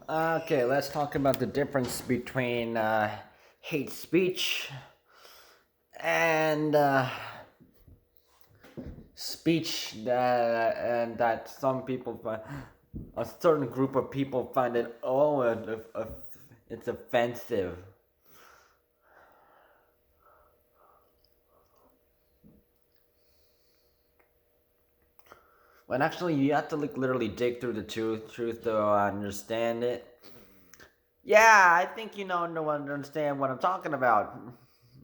Okay, let's talk about the difference between hate speech and speech that some people find, a certain group of people find it it's offensive. When actually you have to like literally dig through the truth to understand it. Yeah, I think you know no one understand what I'm talking about.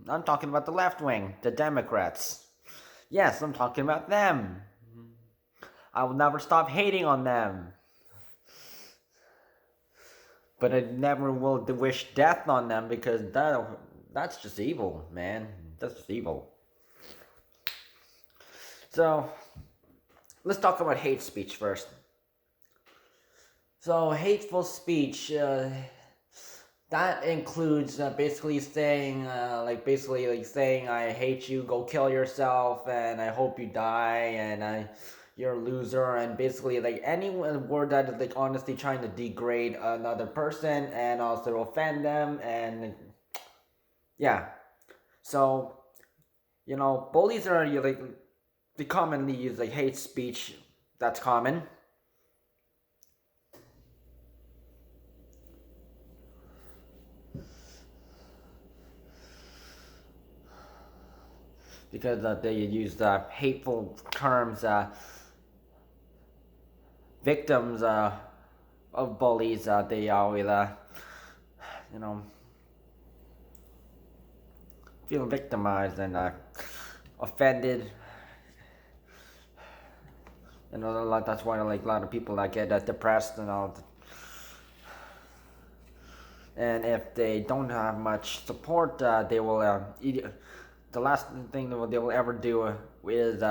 I'm talking about the left wing, the Democrats. Yes, I'm talking about them. I will never stop hating on them. But I never will wish death on them because that's just evil, man. That's just evil. So, let's talk about hate speech first. So, hateful speech, that includes basically saying, saying, I hate you, go kill yourself, and I hope you die, and you're a loser, and basically like any word that is like honestly trying to degrade another person and also offend them, and yeah. So bullies are like they commonly use like hate speech. That's common. Because they use hateful terms. Victims of bullies, they always, you know, feel victimized and offended. And that's why like a lot of people get depressed and all. And if they don't have much support, they will the last thing that they will ever do is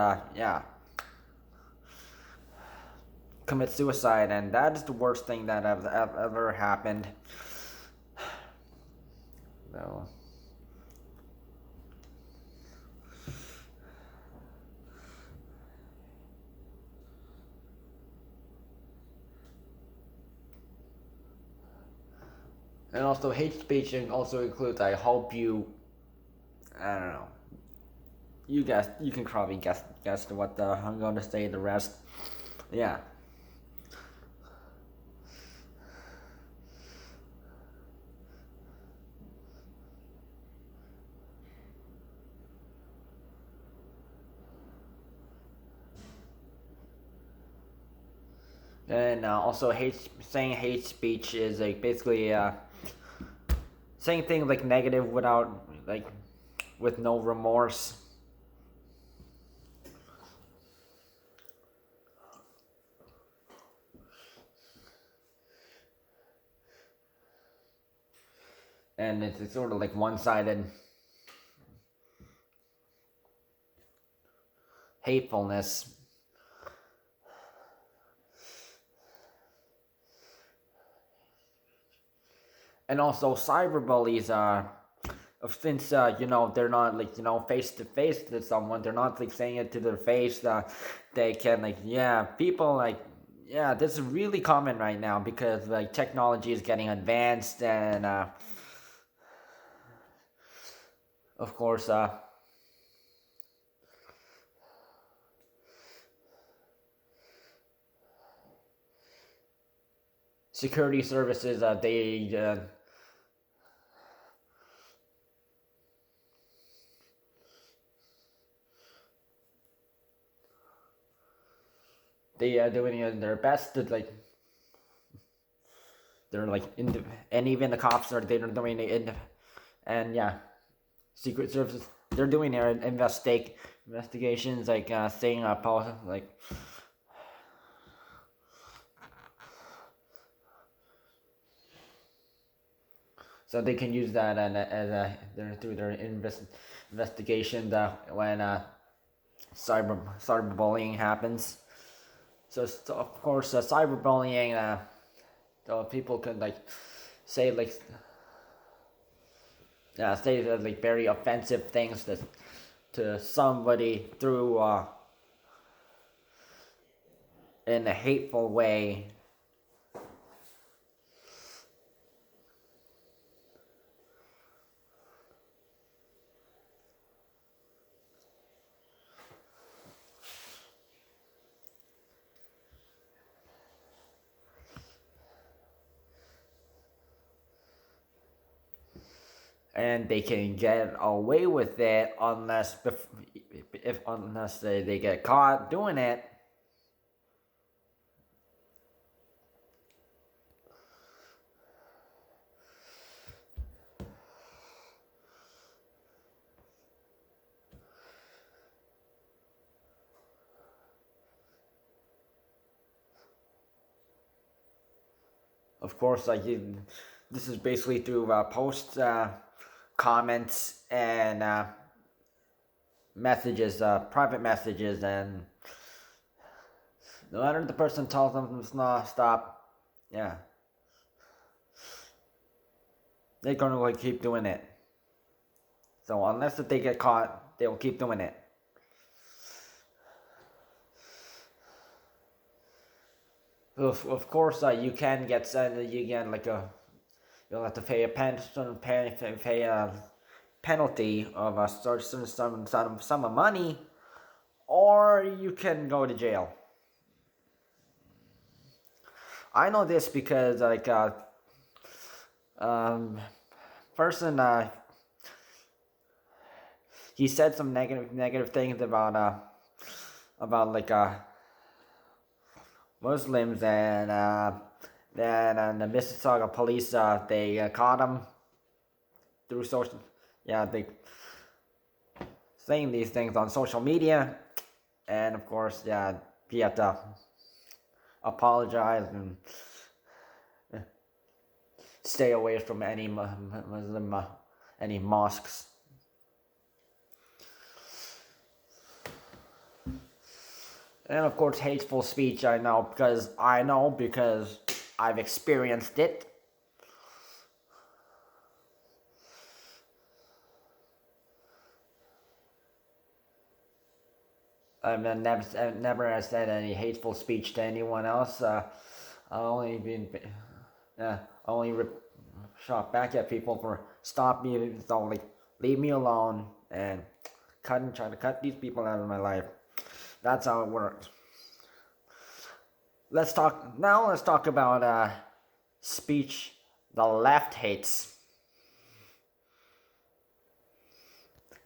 commit suicide, and that is the worst thing that have ever happened. So. And also hate speech also includes I hope you, I don't know. You can probably guess what I'm going to say the rest. Yeah. And also saying hate speech is like basically saying things like negative without like with no remorse. And it's sort of like one-sided hatefulness. And also cyberbullies are since they're not like face to face to someone, they're not like saying it to their face. They can like people like this is really common right now because like technology is getting advanced and of course security services they are doing their best to like they're like and even the cops are they're doing it and secret services they're doing their investigations like saying like so they can use that and through their investigation when cyberbullying happens. So of course cyberbullying so people can like say like say like very offensive things to somebody through in a hateful way. and they can get away with it unless they get caught doing it. Of course, this is basically through posts, comments, and messages, private messages, and no matter the person tells them to stop, yeah, they're gonna like keep doing it. So unless if they get caught, they will keep doing it. Of course, you can get sent. You get like you'll have to pay pay a penalty of a certain sum of money, or you can go to jail. I know this because like um, person he said some negative things about like Muslims, and then the Mississauga police they caught him through social, yeah, they saying these things on social media, and of course, yeah, he had to apologize and stay away from any Muslim any mosques. And of course, hateful speech, I know because I've experienced it. I've never said any hateful speech to anyone else. I only been, only shot back at people for stop me, so like leave me alone and try to cut these people out of my life. That's how it works. Let's talk about speech the left hates.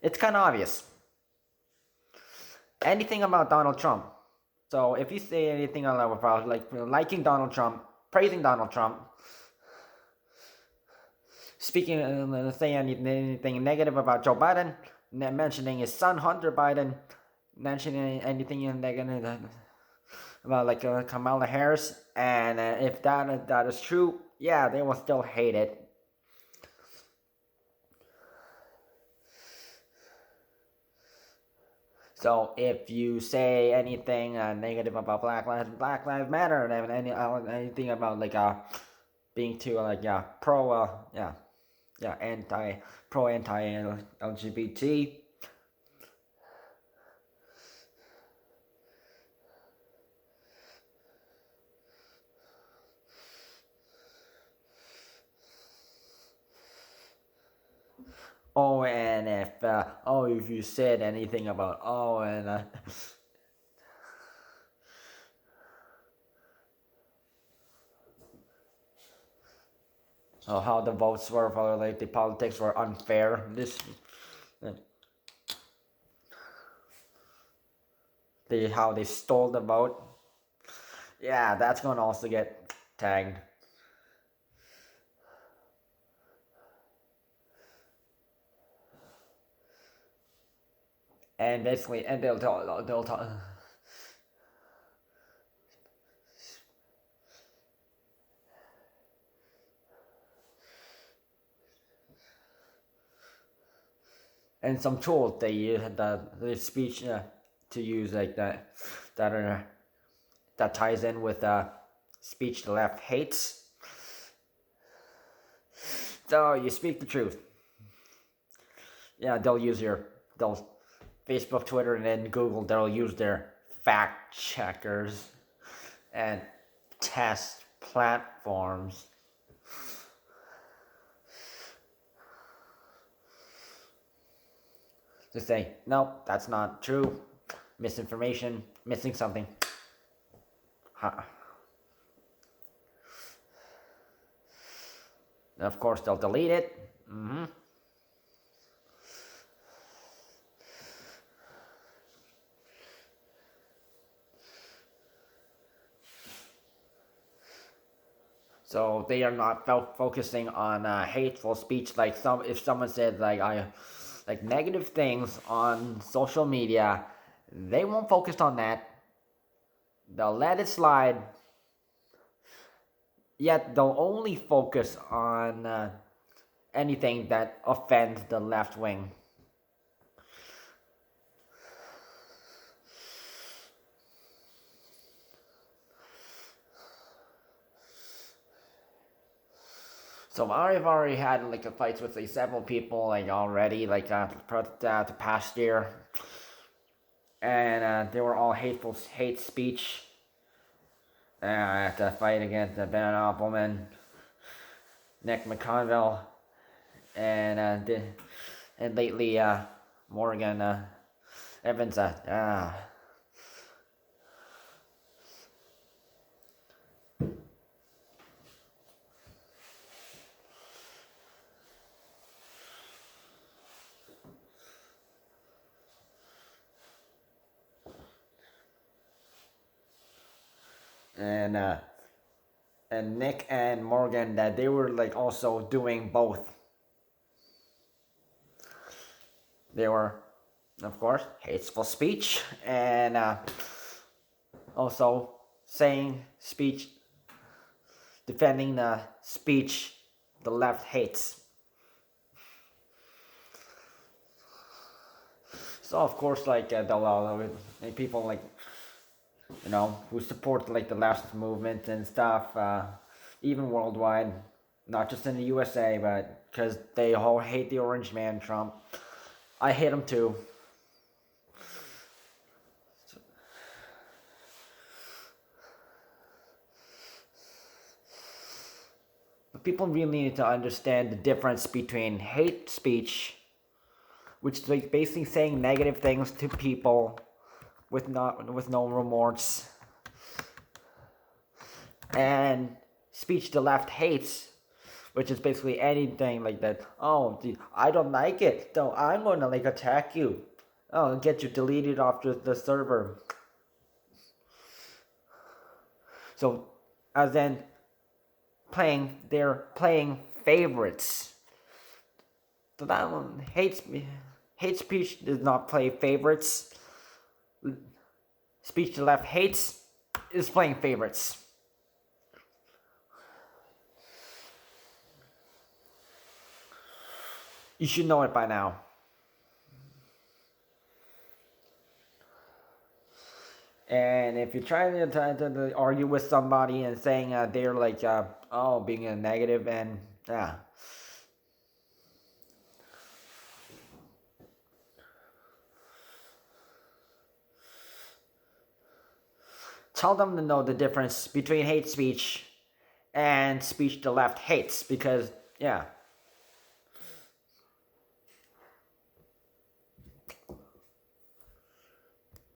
It's kind of obvious. Anything about Donald Trump. So if you say anything about like liking Donald Trump, praising Donald Trump, speaking, saying anything negative about Joe Biden, mentioning his son Hunter Biden, mentioning anything negative about like Kamala Harris, and if that is true, yeah, they will still hate it. So if you say anything negative about Black Lives Matter, and anything about like being too like anti LGBT. Oh, and if you said anything about so how the votes were, for like the politics were unfair. How they stole the vote. Yeah, that's gonna also get tagged. And basically, and they'll talk. And some tools they use the speech to use like that ties in with speech the left hates. So you speak the truth. Yeah, they'll Facebook, Twitter, and then Google. They'll use their fact checkers and test platforms to say, nope, that's not true, misinformation, missing something. Of course, they'll delete it. So they are not focusing on hateful speech. Like if someone said like negative things on social media, they won't focus on that. They'll let it slide. Yet they'll only focus on anything that offends the left wing. So I've already had like a fights with like several people like already like the past year, and they were all hate speech. I had to fight against Ben Appleman, Nick McConville, and lately Morgan Evans. And Nick and Morgan that they were like also doing both. They were, of course, hateful speech and also saying speech, defending the speech the left hates. So of course, like the people like who support like the left movement and stuff, even worldwide, not just in the USA, but because they all hate the orange man, Trump. I hate him too. But people really need to understand the difference between hate speech, which is like basically saying negative things to people with no remorse, and speech the left hates, which is basically anything like that. Oh, I don't like it, so I'm gonna like attack you. Oh, get you deleted off the server. So, as in they're playing favorites. So that one hate speech does not play favorites. Speech the left hates is playing favorites. You should know it by now. And if you're trying to argue with somebody and saying they're like, being a negative and tell them to know the difference between hate speech and speech the left hates, because